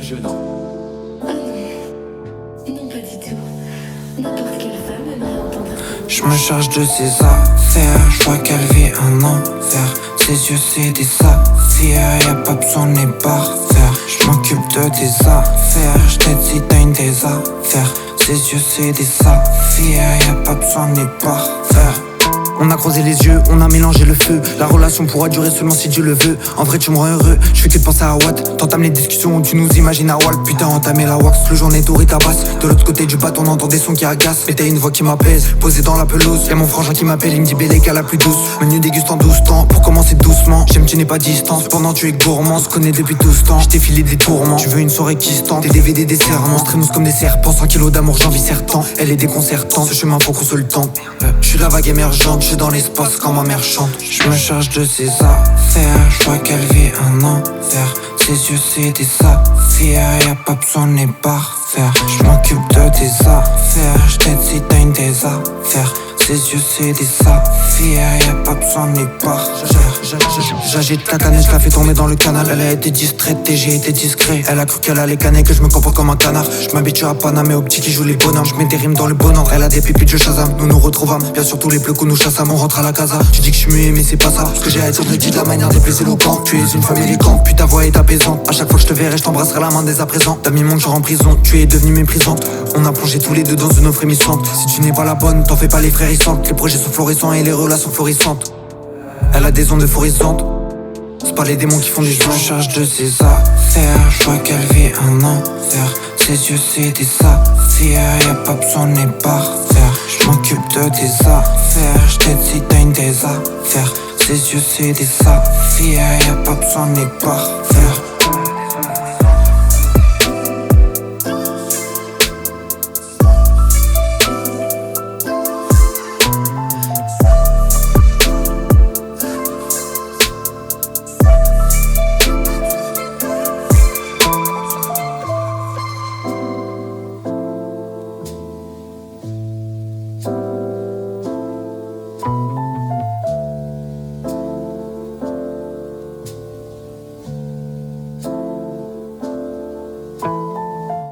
jeu, non? Ah non. Non, pas du tout. N'importe quelle femme aimerait entendre ça. Je me charge de ses affaires, je vois qu'elle vit un enfer. Ses yeux c'est des saphirs, y'a pas besoin de les parfaire. Je m'occupe de tes affaires, je t'aide si t'as une désaffaire. Ses yeux c'est des saphirs, y'a pas besoin de les parfaire. On a croisé les yeux, on a mélangé le feu. La relation pourra durer seulement si Dieu le veut. En vrai tu me rends heureux, je fais que de penser à Watt. T'entames les discussions où tu nous imagines à Wall. Putain entamé la wax, le journée doré tabasse. De l'autre côté du bâton on entend des sons qui agacent. Mais t'as une voix qui m'apaise, posée dans la pelouse. Y'a mon frangin qui m'appelle, il me dit Bélé la plus douce. Menu déguste en 12 temps, pour commencer doucement. J'aime tu n'es pas distant, cependant tu es gourmand. On se connaît depuis 12 temps, j't'ai filé des tourments. Tu veux une soirée qui se tente, des DVD, des serments. On se traîne comme des serpents, 100 kilos d'amour j'en vis certain. Elle est déconcertante, ce chemin faut qu'on se le tente. J'suis la vague émergente, j'suis dans l'espace quand ma mère chante. Je me charge de ses affaires, je vois qu'elle vit un enfer. Ses yeux c'est des saphirs, y'a pas besoin de les parfaire. Je m'occupe de tes affaires, je t'aide si t'as une désaffaire. Ses yeux c'est des saphirs, y'a pas besoin de les parfaire. J'agite la canette, je la fais tomber dans le canal. Elle a été distraite et j'ai été discret. Elle a cru qu'elle allait canner, que je me comporte comme un canard. Je m'habitue à Paname et aux petits qui jouent les bonhommes. Je mets des rimes dans le bon ordre, elle a des pépites, je Shazam. Nous nous retrouvâmes, bien sûr tous les bleus qu'on nous chassâmes. On rentre à la casa, tu dis que je suis muet mais c'est pas ça. Ce que j'ai à dire, je le dis de la manière des plus éloquents. Tu es une femme élégante, puis ta voix est apaisante. À chaque fois que je te verrai, je t'embrasserai la main dès à présent. T'as mis mon genre en prison, tu es devenue méprisante. On a plongé tous les deux dans une eau frémissante. Si tu n'es pas la bonne, t'en fais pas les frères ils sentent. Les projets sont florissants et les relations florissantes. Elle a des ondes euphorissantes. C'est pas les démons qui font du sang. Je me charge de ses affaires, je vois qu'elle vit un enfer. Ses yeux c'est des saphirs, y'a pas besoin de les parfaire. Je m'occupe de tes affaires, je t'aide si t'as une désaffaire. Ses yeux c'est des saphirs, y'a pas besoin de les parfaire.